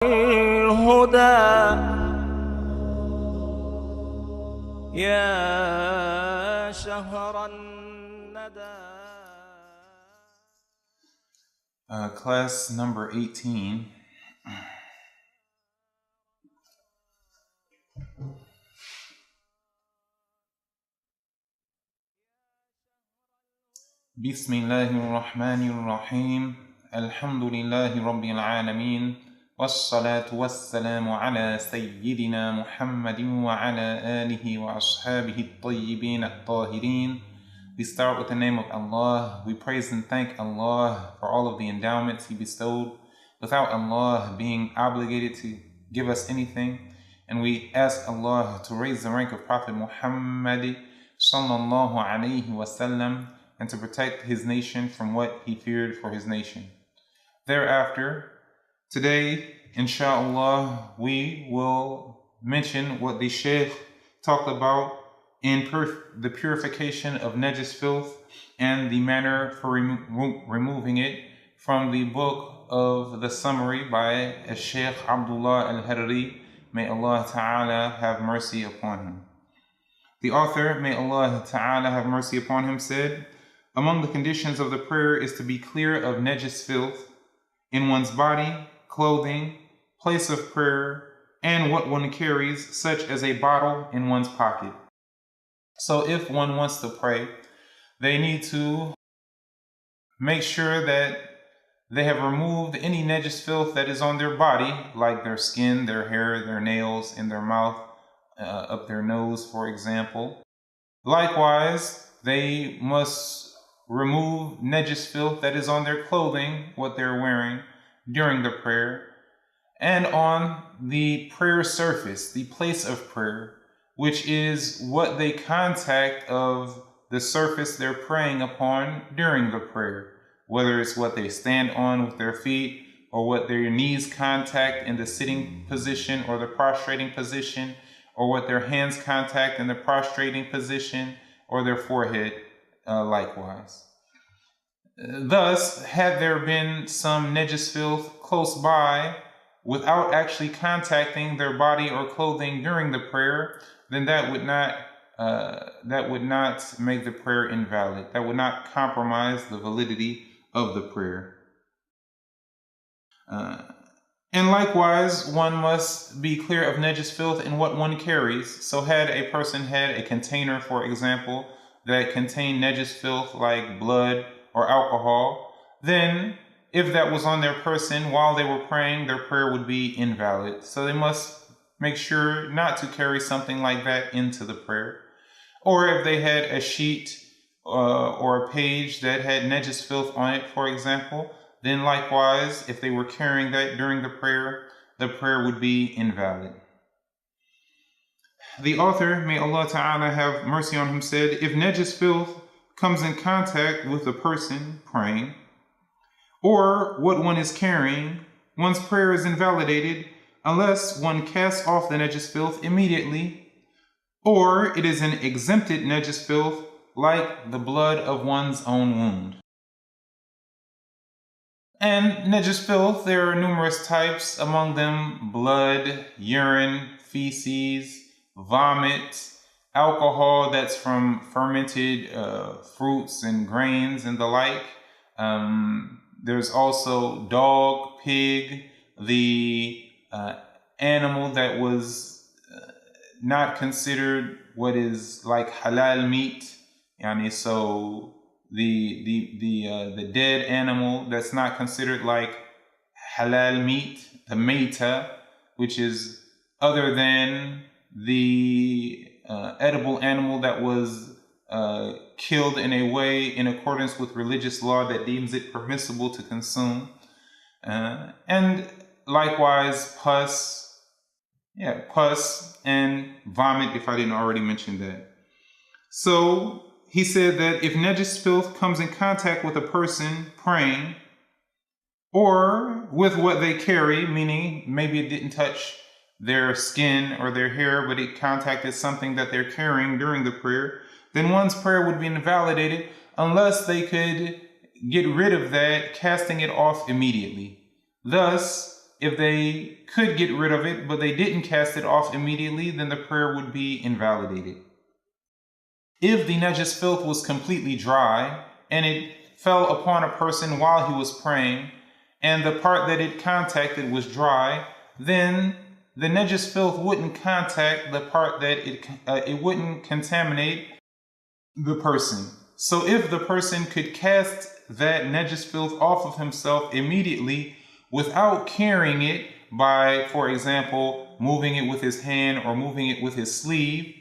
الهدى يا شهر الندى. Class number 18. بسم الله الرحمن الرحيم. الحمد لله رب العالمين، والصلاة والسلام على سيدنا محمد وعلى آله وأصحابه الطيبين الطاهرين. We start with the name of Allah. We praise and thank Allah for all of the endowments He bestowed without Allah being obligated to give us anything. And we ask Allah to raise the rank of Prophet Muhammad sallallahu alayhi wasallam and to protect his nation from what he feared for his nation. Thereafter, today, inshallah, we will mention what the Shaykh talked about in the purification of najis filth and the manner for removing it from the book of the summary by Shaykh Abdullah Al-Harariyy. May Allah Ta'ala have mercy upon him. The author, may Allah Ta'ala have mercy upon him, said, among the conditions of the prayer is to be clear of najis filth in one's body, clothing, place of prayer, and what one carries, such as a bottle in one's pocket. So if one wants to pray, they need to make sure that they have removed any najis filth that is on their body, like their skin, their hair, their nails, in their mouth, up their nose, for example. Likewise, they must remove najis filth that is on their clothing, what they're wearing during the prayer, and on the prayer surface, the place of prayer, which is what they contact of the surface they're praying upon during the prayer, whether it's what they stand on with their feet, or what their knees contact in the sitting position or the prostrating position, or what their hands contact in the prostrating position, or their forehead likewise. Thus, had there been some najis filth close by without actually contacting their body or clothing during the prayer, then that would not make the prayer invalid. That would not compromise the validity of the prayer. And likewise, one must be clear of najis filth in what one carries. So had a person had a container, for example, that contained najis filth like blood or alcohol, then if that was on their person while they were praying, their prayer would be invalid. So they must make sure not to carry something like that into the prayer. Or if they had a sheet or a page that had najis filth on it, for example, then likewise, if they were carrying that during the prayer would be invalid. The author, may Allah Ta'ala have mercy on him, said, if najis filth comes in contact with a person praying, or what one is carrying, one's prayer is invalidated unless one casts off the najis filth immediately, or it is an exempted najis filth like the blood of one's own wound. And najis filth, there are numerous types, among them blood, urine, feces, vomit, alcohol that's from fermented fruits and grains and the like. There's also dog, pig, the animal that was not considered what is like halal meat. So the dead animal that's not considered like halal meat, the meita, which is other than the edible animal that was killed in a way in accordance with religious law that deems it permissible to consume. And likewise pus and vomit, if I didn't already mention that. So he said that if najis filth comes in contact with a person praying, or with what they carry, meaning maybe it didn't touch their skin or their hair, but it contacted something that they're carrying during the prayer, then one's prayer would be invalidated unless they could get rid of that, casting it off immediately. Thus, if they could get rid of it, but they didn't cast it off immediately, then the prayer would be invalidated. If the najis filth was completely dry and it fell upon a person while he was praying, and the part that it contacted was dry, then the najis filth wouldn't contact the part that it wouldn't contaminate the person. So if the person could cast that najis filth off of himself immediately without carrying it by, for example, moving it with his hand or moving it with his sleeve,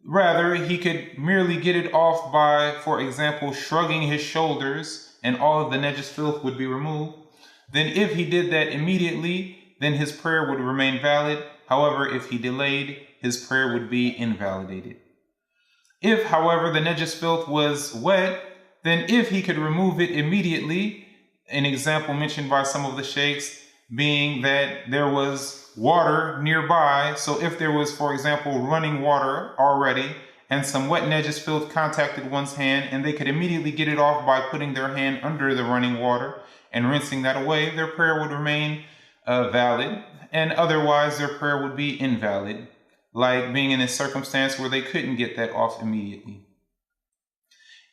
rather he could merely get it off by, for example, shrugging his shoulders, and all of the najis filth would be removed, then if he did that immediately, then his prayer would remain valid. However, if he delayed, his prayer would be invalidated. If, however, the najis filth was wet, then if he could remove it immediately, an example mentioned by some of the sheikhs being that there was water nearby, so if there was, for example, running water already and some wet najis filth contacted one's hand and they could immediately get it off by putting their hand under the running water and rinsing that away, their prayer would remain valid, and otherwise their prayer would be invalid, like being in a circumstance where they couldn't get that off immediately.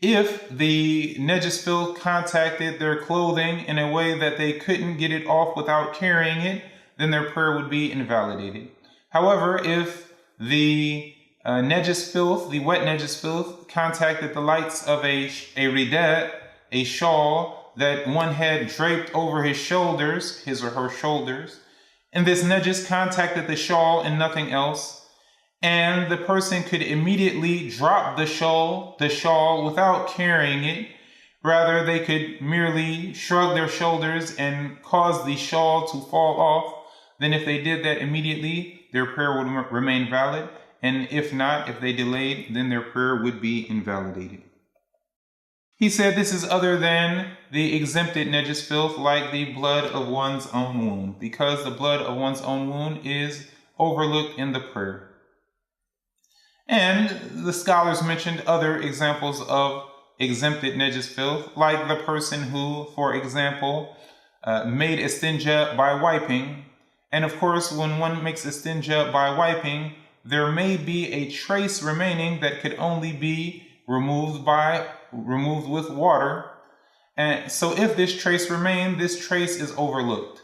If the najis filth contacted their clothing in a way that they couldn't get it off without carrying it, then their prayer would be invalidated. However, if the najis filth, the wet najis filth, contacted the likes of a ridat, a shawl that one had draped over his shoulders, his or her shoulders, and this najis contacted the shawl and nothing else, and the person could immediately drop the shawl without carrying it. Rather, they could merely shrug their shoulders and cause the shawl to fall off. Then if they did that immediately, their prayer would remain valid. And if not, if they delayed, then their prayer would be invalidated. He said this is other than the exempted najis filth, like the blood of one's own wound, because the blood of one's own wound is overlooked in the prayer. And the scholars mentioned other examples of exempted najis filth, like the person who, for example, made istinja by wiping. And of course, when one makes istinja by wiping, there may be a trace remaining that could only be removed with water. And so if this trace remained, this trace is overlooked.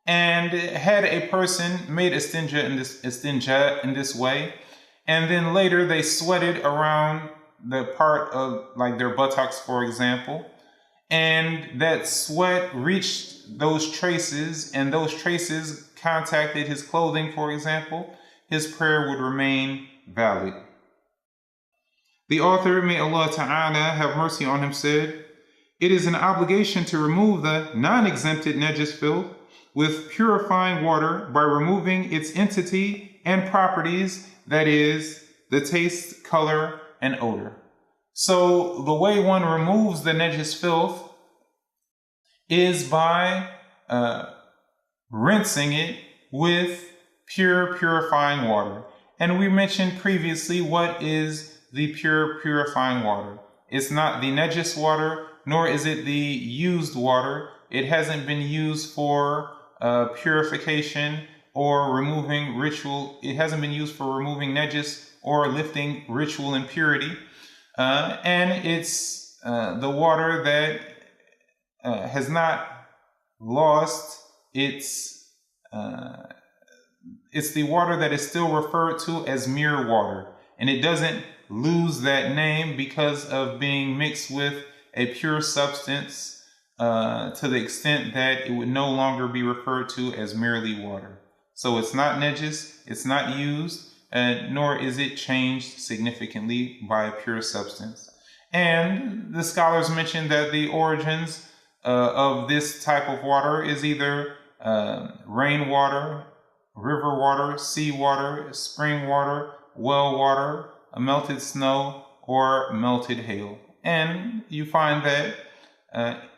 And had a person made istinja in this way, and then later they sweated around the part of like their buttocks, for example, and that sweat reached those traces, and those traces contacted his clothing, for example, his prayer would remain valid. The author, may Allah Ta'ala have mercy on him, said, "It is an obligation to remove the non-exempted najis filth with purifying water by removing its entity and properties, that is, the taste, color, and odor." So the way one removes the najis filth is by rinsing it with purifying water. And we mentioned previously what is the purifying water. It's not the najis water, nor is it the used water. It hasn't been used for purification or removing ritual. It hasn't been used for removing najis or lifting ritual impurity. And it's the water that has not lost its the water that is still referred to as mere water, and it doesn't lose that name because of being mixed with a pure substance to the extent that it would no longer be referred to as merely water. So it's not najis, it's not used, nor is it changed significantly by a pure substance. And the scholars mentioned that the origins of this type of water is either rainwater, river water, sea water, spring water, well water, melted snow, or melted hail. And you find that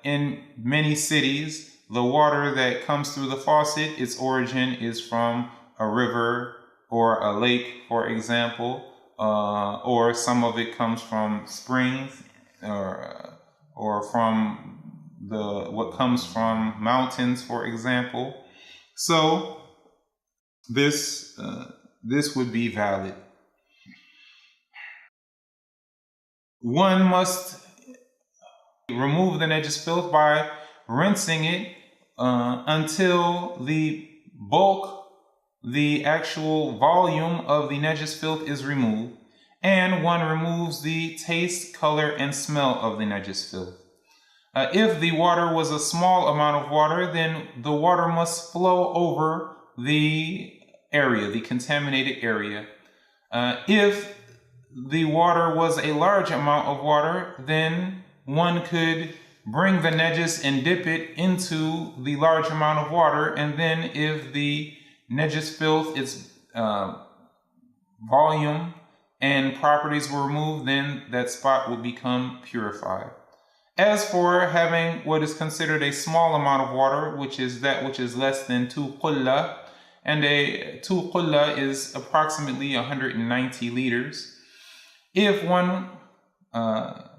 in many cities, the water that comes through the faucet, its origin is from a river or a lake, for example, or some of it comes from springs, or from what comes from mountains, for example. So this would be valid. One must remove the najis filth by rinsing it until the bulk, the actual volume of the najis filth is removed, and one removes the taste, color, and smell of the najis filth. If the water was a small amount of water, then the water must flow over the area, the contaminated area. If the water was a large amount of water, then one could bring the najis and dip it into the large amount of water, and then if the najis filth, its volume and properties were removed, then that spot would become purified. As for having what is considered a small amount of water, which is that which is less than 2 qulla, and 2 qulla is approximately 190 liters. If one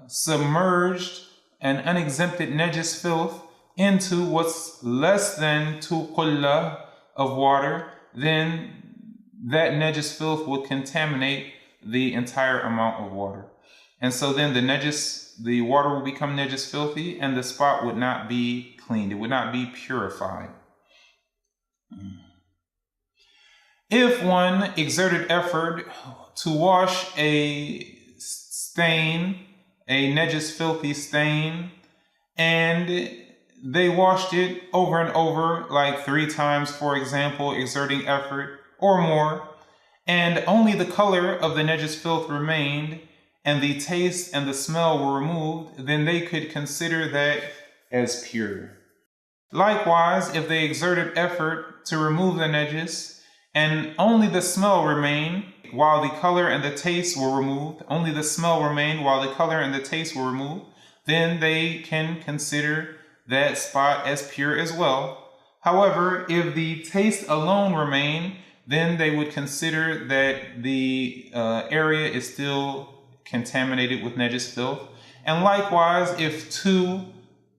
submerged an unexempted najis filth into what's less than 2 qulla of water, then that najis filth would contaminate the entire amount of water. And so then the water will become najis filthy, and the spot would not be cleaned. It would not be purified. If one exerted effort to wash a stain, a najis filthy stain, and they washed it over and over, like 3 times, for example, exerting effort or more, and only the color of the najis filth remained, and the taste and the smell were removed, then they could consider that as pure. Likewise, if they exerted effort to remove the najis, and only the smell remained while the color and the taste were removed, only the smell remained while the color and the taste were removed, then they can consider that spot as pure as well. However, if the taste alone remained, then they would consider that the area is still contaminated with najis filth. And likewise, if 2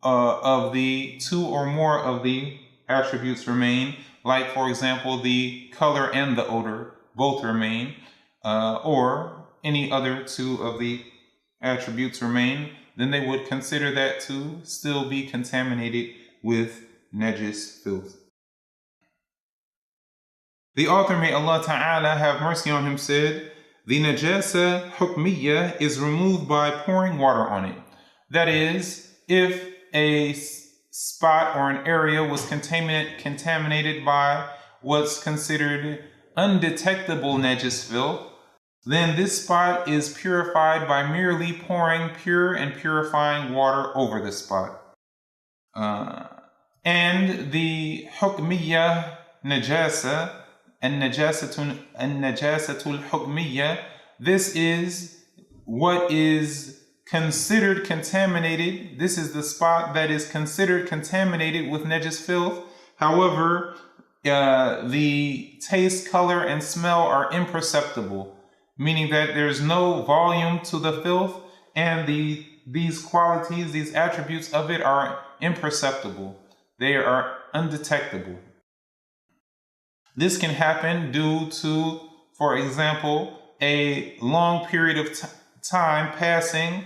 or more of the attributes remain, like for example the color and the odor both remain, or any other 2 of the attributes remain, then they would consider that to still be contaminated with najis filth. The author, may Allah Ta'ala have mercy on him, said, the najasa hukmiyya is removed by pouring water on it. That is, if a spot or an area was contaminated by what's considered undetectable najis filth, then this spot is purified by merely pouring pure and purifying water over the spot. And the hukmiyya najasa, النجاسة الحكمية, this is what is considered contaminated. This is the spot that is considered contaminated with najis filth. However, the taste, color, and smell are imperceptible, meaning that there's no volume to the filth, and these qualities, these attributes of it are imperceptible. They are undetectable. This can happen due to, for example, a long period of time passing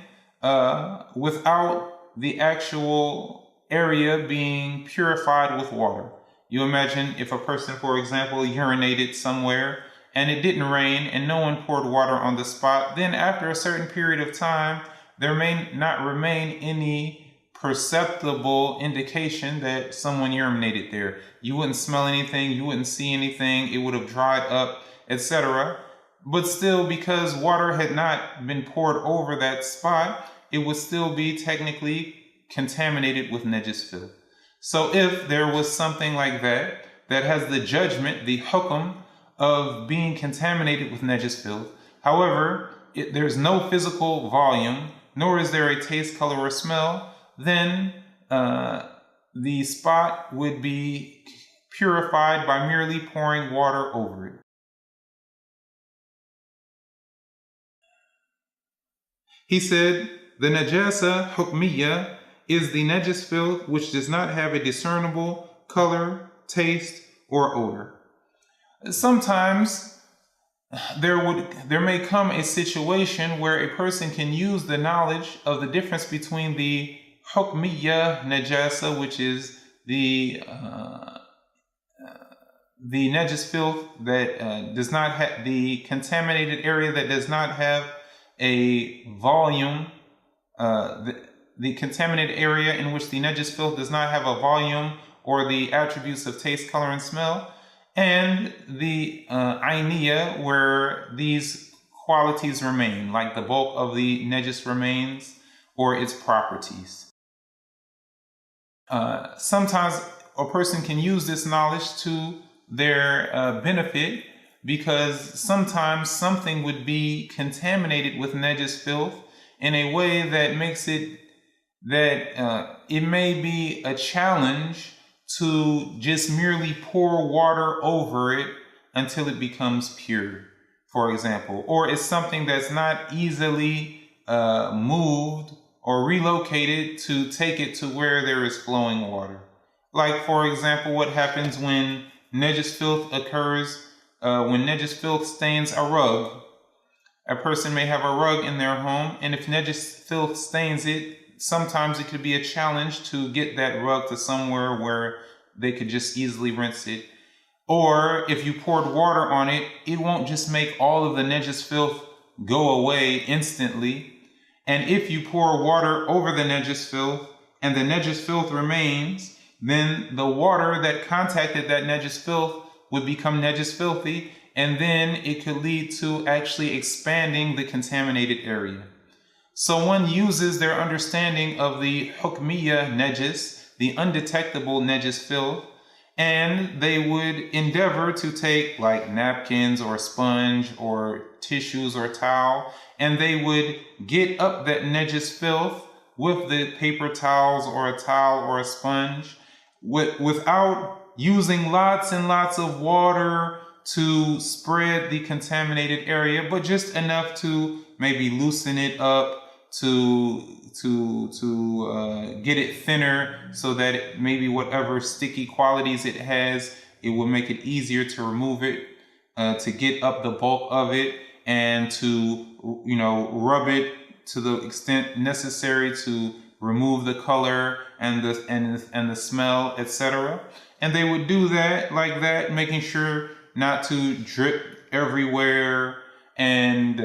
without the actual area being purified with water. You imagine if a person, for example, urinated somewhere and it didn't rain and no one poured water on the spot, then after a certain period of time, there may not remain any perceptible indication that someone urinated there. You wouldn't smell anything, you wouldn't see anything, it would have dried up, etc. But still, because water had not been poured over that spot, it would still be technically contaminated with najis filth. So if there was something like that has the judgment, the hukum of being contaminated with najis filth, however, there's no physical volume, nor is there a taste, color, or smell, then the spot would be purified by merely pouring water over it. He said, the najasa hukmiyya is the najis filth which does not have a discernible color, taste, or odor. Sometimes there may come a situation where a person can use the knowledge of the difference between the hukmiyya najasa, which is the najis filth that does not have the contaminated area that does not have a volume, the contaminated area in which the najis filth does not have a volume or the attributes of taste, color, and smell, and the ayniyya, where these qualities remain, like the bulk of the najis remains or its properties. Sometimes a person can use this knowledge to their benefit, because sometimes something would be contaminated with najis filth in a way that makes it that it may be a challenge to just merely pour water over it until it becomes pure, for example, or it's something that's not easily moved or relocated to take it to where there is flowing water. Like, for example, what happens when najis filth occurs, when najis filth stains a rug. A person may have a rug in their home, and if najis filth stains it, sometimes it could be a challenge to get that rug to somewhere where they could just easily rinse it. Or if you poured water on it, it won't just make all of the najis filth go away instantly. And if you pour water over the najis filth and the najis filth remains, then the water that contacted that najis filth would become najis filthy, and then it could lead to actually expanding the contaminated area. So one uses their understanding of the hukmiyya najis, the undetectable najis filth, and they would endeavor to take like napkins or a sponge or tissues or towel, and they would get up that najis filth with the paper towels or a towel or a sponge, without using lots and lots of water to spread the contaminated area, but just enough to maybe loosen it up, to get it thinner, so that maybe whatever sticky qualities it has, it will make it easier to remove it, to get up the bulk of it, and to rub it to the extent necessary to remove the color and the smell, etc. And they would do that like that, making sure not to drip everywhere and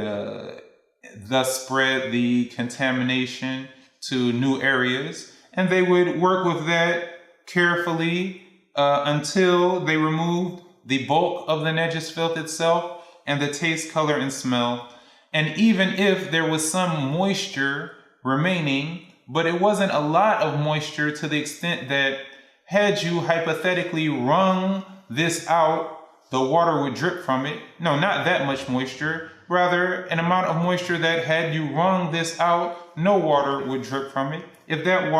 thus spread the contamination to new areas. And they would work with that carefully until they removed the bulk of the najis filth itself and the taste, color, and smell. And even if there was some moisture remaining, but it wasn't a lot of moisture to the extent that had you hypothetically wrung this out, the water would drip from it. No, not that much moisture. Rather, an amount of moisture that had you wrung this out, no water would drip from it. If that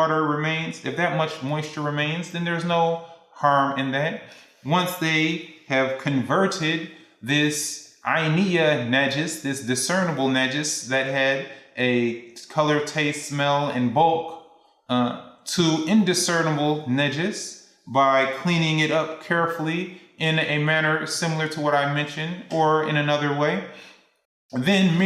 much moisture remains, then there's no harm in that. Once they have converted this ayniyya najis, this discernible najis that had a color, taste, smell, and bulk, to indiscernible najis by cleaning it up carefully in a manner similar to what I mentioned, or in another way, then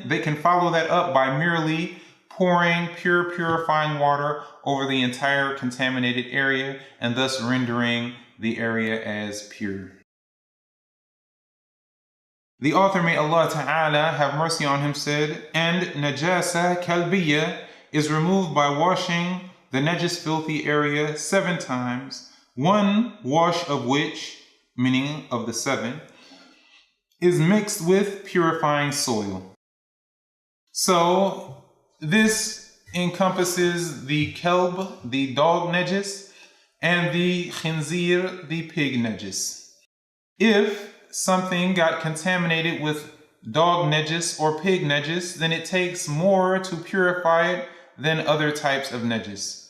they can follow that up by merely pouring purifying water over the entire contaminated area, and thus rendering the area as pure. The author, may Allah Ta'ala have mercy on him, said, and najasa kalbiyya is removed by washing the najis filthy area 7 times, one wash of which, meaning of the 7, is mixed with purifying soil. So this encompasses the kelb, the dog najis, and the khinzir, the pig najis. If something got contaminated with dog najis or pig najis, then it takes more to purify it than other types of najis.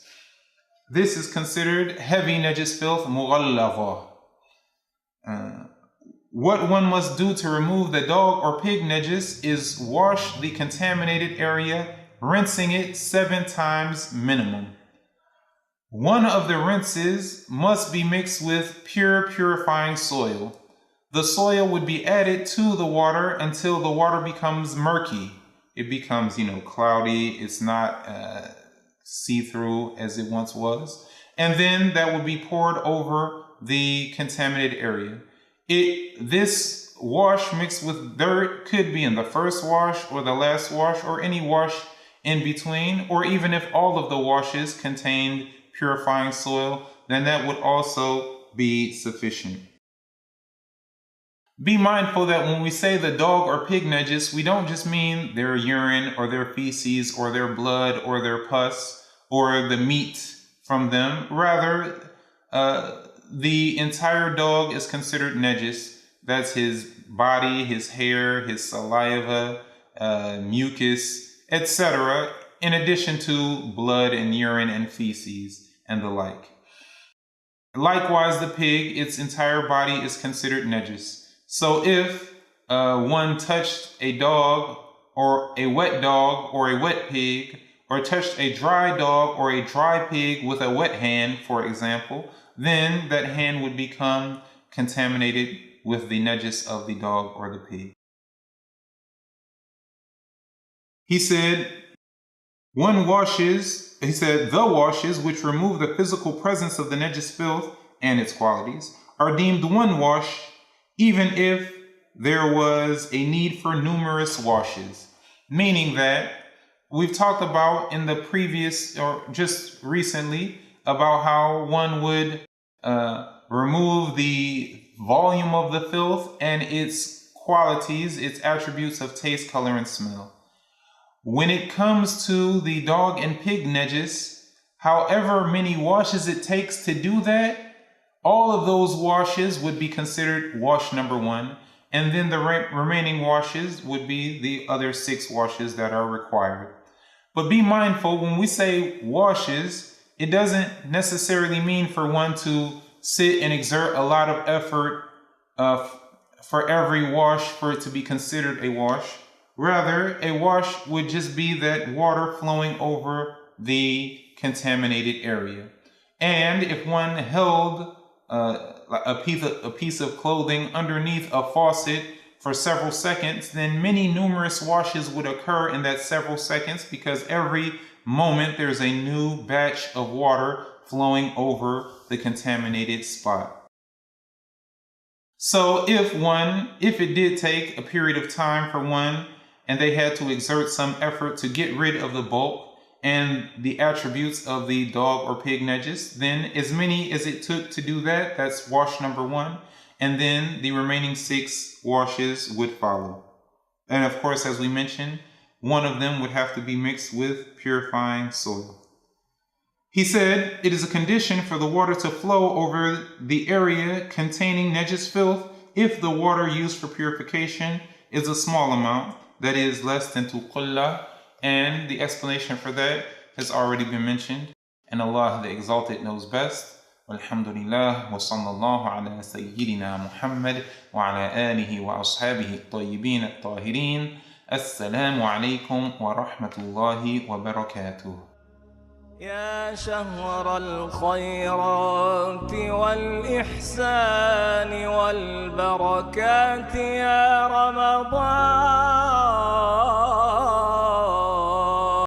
This is considered heavy najis filth, mughallagha. What one must do to remove the dog or pig najis is wash the contaminated area, rinsing it 7 times minimum. One of the rinses must be mixed with pure purifying soil. The soil would be added to the water until the water becomes murky. It becomes, cloudy. It's not see-through as it once was. And then that would be poured over the contaminated area. This wash mixed with dirt could be in the first wash or the last wash or any wash in between, or even if all of the washes contained purifying soil, then that would also be sufficient. Be mindful that when we say the dog or pig najis, we don't just mean their urine or their feces or their blood or their pus or the meat from them. Rather, the entire dog is considered najis. That's his body, his hair, his saliva, mucus, etc., in addition to blood and urine and feces and the like. Likewise, the pig, its entire body is considered najis. So if one touched a dog or a wet dog or a wet pig, or touched a dry dog or a dry pig with a wet hand, for example, then that hand would become contaminated with the najis of the dog or the pig. He said, the washes which remove the physical presence of the najis filth and its qualities are deemed one wash, even if there was a need for numerous washes. Meaning that we've talked about in the previous, or just recently, about how one would remove the volume of the filth and its qualities, its attributes of taste, color, and smell. When it comes to the dog and pig najis, however many washes it takes to do that, all of those washes would be considered wash number 1, and then the remaining washes would be the other 6 washes that are required. But be mindful, when we say washes, it doesn't necessarily mean for one to sit and exert a lot of effort for every wash for it to be considered a wash. Rather, a wash would just be that water flowing over the contaminated area. And if one held a piece of clothing underneath a faucet for several seconds, then many numerous washes would occur in that several seconds, because every moment there's a new batch of water flowing over the contaminated spot. So if it did take a period of time for one, and they had to exert some effort to get rid of the bulk and the attributes of the dog or pig najis, then as many as it took to do that, that's wash number 1, and then the remaining 6 washes would follow. And of course, as we mentioned, one of them would have to be mixed with purifying soil. He said, it is a condition for the water to flow over the area containing najis filth if the water used for purification is a small amount, that is less than 2 qullah, and the explanation for that has already been mentioned, and Allah the Exalted knows best. Walhamdulillah, wa sallallahu ala sayyidina Muhammad wa ala alihi wa ashabihi at-tayyibin at-tahirin. Assalamu alaikum wa rahmatullahi wa barakatuh. يا شهر الخيرات والإحسان والبركات يا رمضان